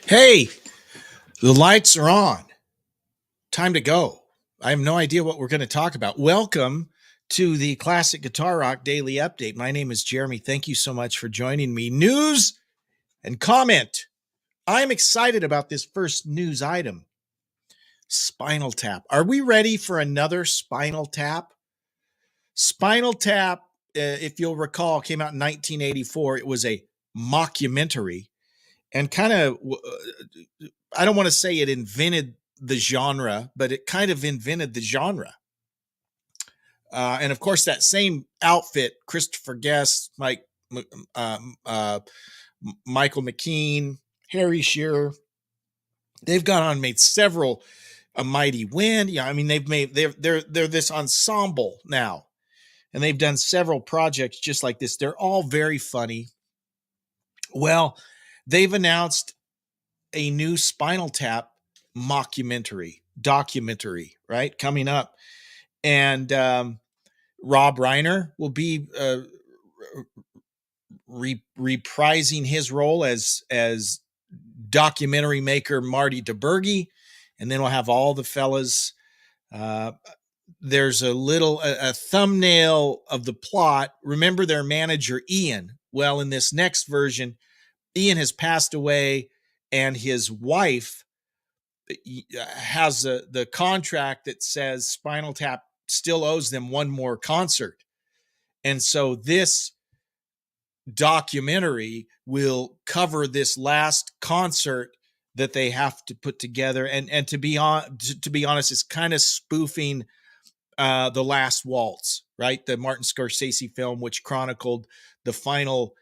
Hey, the lights are on. Time to go. I have no idea what we're going to talk about. Welcome to the Classic Guitar Rock Daily Update. My name is Jeremy. Thank you so much for joining me. News and comment. I'm excited about this first news item. Spinal Tap. Are we ready for another Spinal Tap? Spinal Tap, if you'll recall, came out in 1984. It was a mockumentary and kind of, I don't want to say it invented the genre, but it kind of invented the genre. And of course, that same outfit, Christopher Guest, Michael McKean, Harry Shearer, they've gone on and made several. A Mighty Wind. Yeah, I mean they're this ensemble now, and they've done several projects just like this. They're all very funny. Well, they've announced a new Spinal Tap documentary, right, coming up, and Rob Reiner will be reprising his role as documentary maker Marty DeBurgi, and then we'll have all the fellas. There's a thumbnail of the plot. Remember their manager Ian? Well, in this next version, Ian has passed away, and his wife has the contract that says Spinal Tap still owes them one more concert. And so this documentary will cover this last concert that they have to put together. And to be honest, it's kind of spoofing The Last Waltz, right? The Martin Scorsese film, which chronicled the final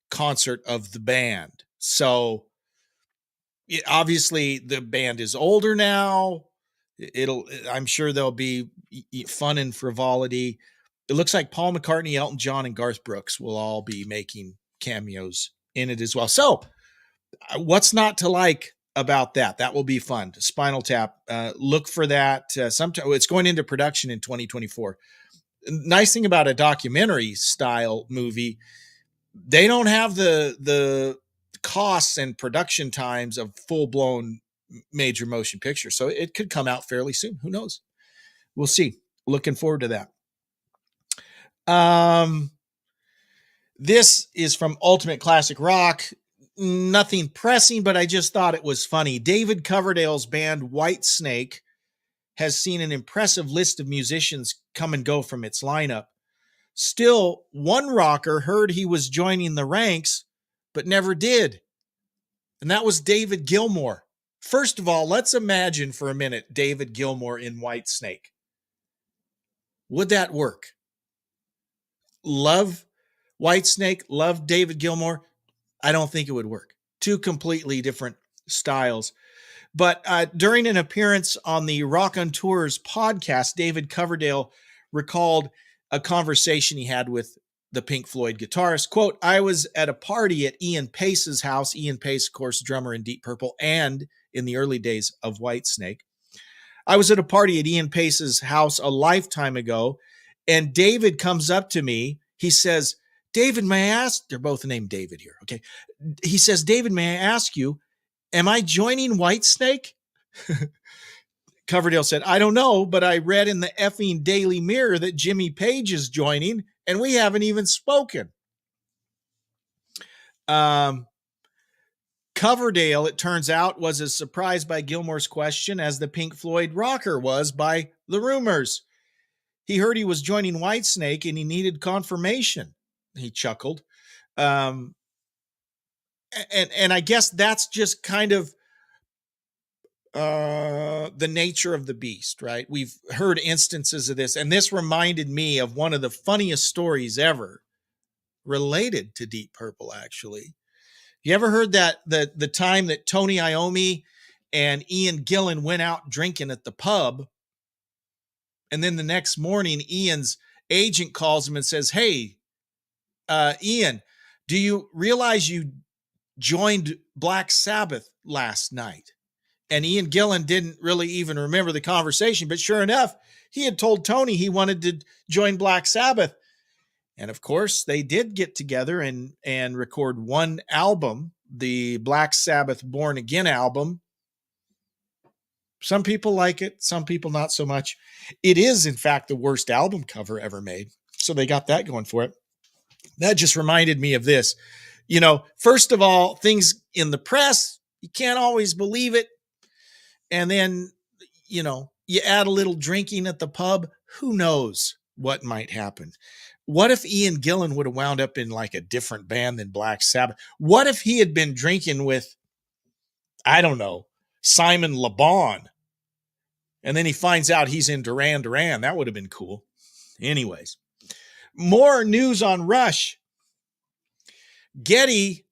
concert of the band. So obviously the band is older now. I'm sure there'll be fun and frivolity. It looks like Paul McCartney, Elton John, and Garth Brooks will all be making cameos in it as well. So what's not to like about that? That will be fun. Spinal Tap. Look for that. Sometime it's going into production in 2024. Nice thing about a documentary style movie, they don't have the costs and production times of full-blown major motion picture. So it could come out fairly soon. Who knows? We'll see. Looking forward to that. This is from Ultimate Classic Rock. Nothing pressing, but I just thought it was funny. David Coverdale's band Whitesnake has seen an impressive list of musicians come and go from its lineup. Still, one rocker heard he was joining the ranks, but never did. And that was David Gilmour. First of all, let's imagine for a minute David Gilmour in Whitesnake. Would that work? Love Whitesnake, love David Gilmour. I don't think it would work. Two completely different styles. But during an appearance on the Rock on Tours podcast, David Coverdale recalled a conversation he had with the Pink Floyd guitarist. Quote, I was at a party at Ian Pace's house. Ian Pace, of course, drummer in Deep Purple and in the early days of Whitesnake. I was at a party at Ian Pace's house a lifetime ago, and David comes up to me. He says, David, may I ask? They're both named David here, okay? He says, David, may I ask you, am I joining Whitesnake? Coverdale said, I don't know, but I read in the effing Daily Mirror that Jimmy Page is joining, and we haven't even spoken. Coverdale, it turns out, was as surprised by Gilmour's question as the Pink Floyd rocker was by the rumors. He heard he was joining Whitesnake and he needed confirmation. He chuckled. And I guess that's just kind of the nature of the beast, right? We've heard instances of this, and this reminded me of one of the funniest stories ever related to Deep Purple, actually. You ever heard that the time that Tony Iommi and Ian Gillan went out drinking at the pub, and then the next morning Ian's agent calls him and says, hey, Ian, do you realize you joined Black Sabbath last night? And Ian Gillan didn't really even remember the conversation, but sure enough, he had told Tony he wanted to join Black Sabbath. And of course, they did get together and record one album the Black Sabbath Born Again album. Some people like it, some people not so much. It is, in fact, the worst album cover ever made. So they got that going for it. That just reminded me of this. First of all, things in the press, you can't always believe it. And then, you add a little drinking at the pub, who knows what might happen. What if Ian Gillan would have wound up in like a different band than Black Sabbath? What if he had been drinking with, I don't know, Simon Le Bon? And then he finds out he's in Duran Duran. That would have been cool. Anyways, more news on Rush. Geddy,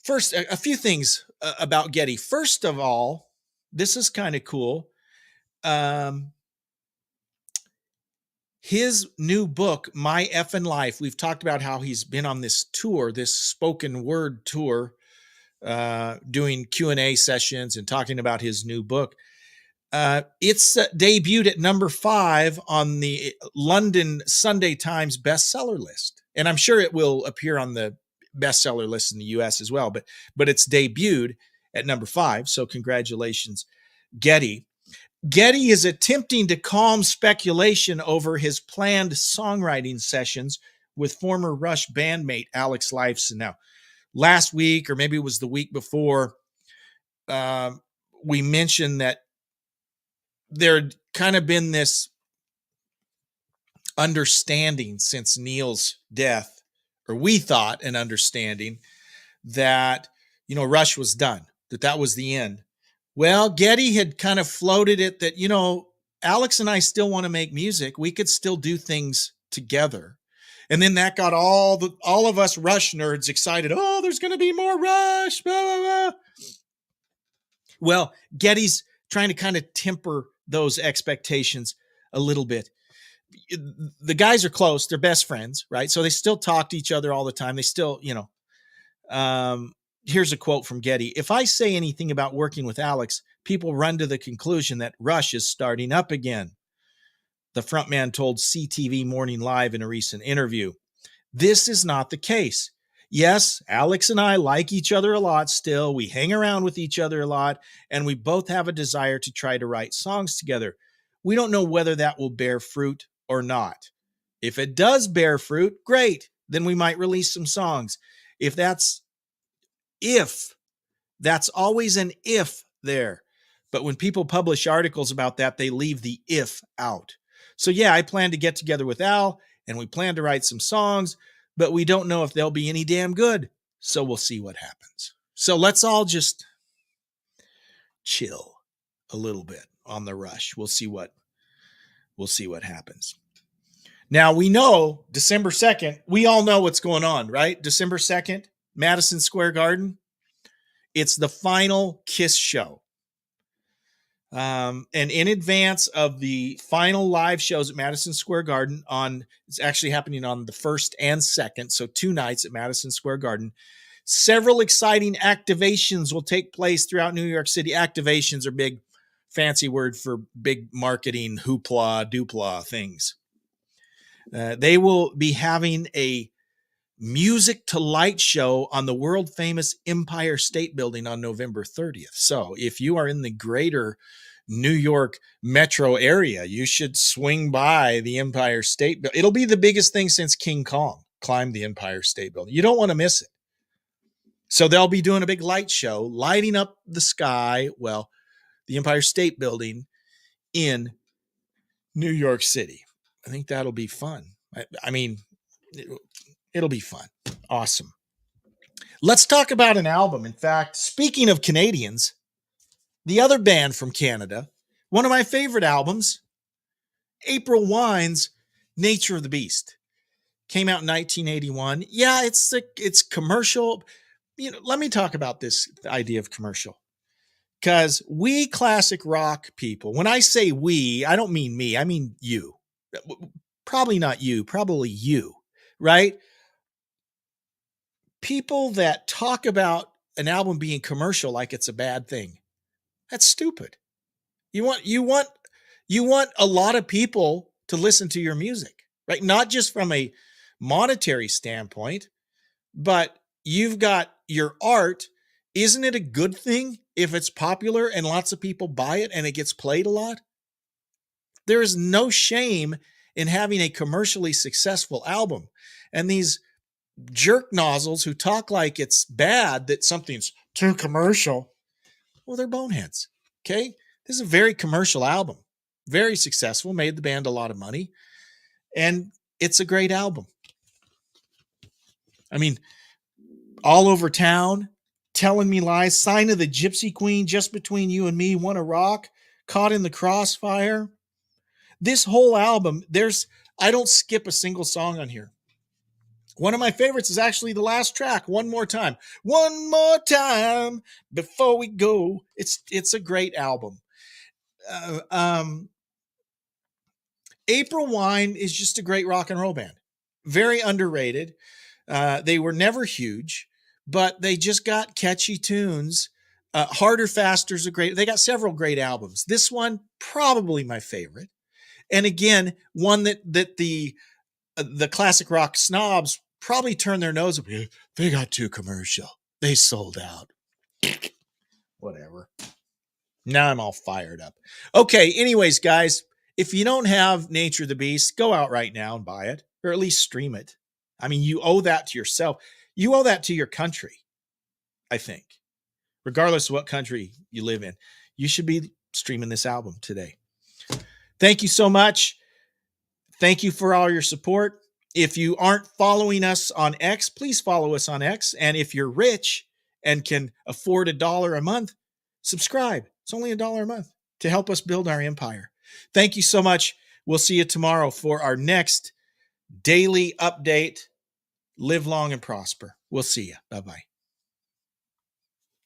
first, a few things about Geddy. First of all, this is kind of cool. His new book, My Effin' Life, we've talked about how he's been on this tour, this spoken word tour, doing Q&A sessions and talking about his new book. It's debuted at number 5 on the London Sunday Times bestseller list. And I'm sure it will appear on the bestseller list in the US as well, but it's debuted at number 5. So congratulations, Geddy. Geddy is attempting to calm speculation over his planned songwriting sessions with former Rush bandmate Alex Lifeson. Now, last week, or maybe it was the week before, we mentioned that there'd kind of been this understanding since Neil's death, or we thought an understanding that, Rush was done, that was the end. Well, Geddy had kind of floated it that, Alex and I still want to make music. We could still do things together. And then that got all of us Rush nerds excited. Oh, there's going to be more Rush, blah, blah, blah. Well, Geddy's trying to kind of temper those expectations a little bit. The guys are close. They're best friends, right? So they still talk to each other all the time. They still, here's a quote from Geddy. If I say anything about working with Alex, people run to the conclusion that Rush is starting up again. The frontman told CTV Morning Live in a recent interview. This is not the case. Yes, Alex and I like each other a lot still. We hang around with each other a lot, and we both have a desire to try to write songs together. We don't know whether that will bear fruit or not. If it does bear fruit, great. Then we might release some songs. If that's always an if there. But when people publish articles about that, they leave the if out. So yeah, I plan to get together with Al and we plan to write some songs, but we don't know if they'll be any damn good. So we'll see what happens. So let's all just chill a little bit on the Rush. We'll see what happens. Now we know December 2nd, we all know what's going on, right? December 2nd, Madison Square Garden. It's the final Kiss show. And in advance of the final live shows at Madison Square Garden it's actually happening on the 1st and 2nd. So 2 nights at Madison Square Garden. Several exciting activations will take place throughout New York City. Activations are big, fancy word for big marketing hoopla, dupla things. They will be having a music to light show on the world famous Empire State Building on November 30th. So if you are in the greater New York metro area, you should swing by the Empire State Building. It'll be the biggest thing since King Kong climbed the Empire State Building. You don't want to miss it. So they'll be doing a big light show, lighting up the sky, the Empire State Building in New York City. I think that'll be fun. I mean, it'll be fun. Awesome. Let's talk about an album. In fact, speaking of Canadians, the other band from Canada, one of my favorite albums, April Wine's Nature of the Beast, came out in 1981. Yeah, it's commercial. Let me talk about this idea of commercial. Because we classic rock people, when I say we, I don't mean me, I mean you. Probably not you, probably you, right? People that talk about an album being commercial like it's a bad thing. That's stupid. You want a lot of people to listen to your music, right? Not just from a monetary standpoint, but you've got your art Isn't it a good thing if it's popular and lots of people buy it and it gets played a lot? There is no shame in having a commercially successful album. And these jerk nozzles who talk like it's bad that something's too commercial, well, they're boneheads. Okay. This is a very commercial album, very successful, made the band a lot of money, and it's a great album. I mean, all over town, telling me lies, Sign of the Gypsy Queen, Just Between You and Me, Wanna Rock, Caught in the Crossfire. This whole album, I don't skip a single song on here. One of my favorites is actually the last track, One More Time. One more time before we go. It's a great album. April Wine is just a great rock and roll band. Very underrated. They were never huge, but they just got catchy tunes. Harder, Faster is they got several great albums. This one, probably my favorite. And again, one that the classic rock snobs probably turn their nose up. They got too commercial. They sold out. Whatever. Now I'm all fired up. Okay, anyways, guys, if you don't have Nature of the Beast, go out right now and buy it, or at least stream it. I mean, you owe that to yourself. You owe that to your country, I think. Regardless of what country you live in, you should be streaming this album today. Thank you so much. Thank you for all your support. If you aren't following us on X, please follow us on X. And if you're rich and can afford $1 a month, subscribe. It's only $1 a month to help us build our empire. Thank you so much. We'll see you tomorrow for our next daily update. Live long and prosper. We'll see you. Bye-bye.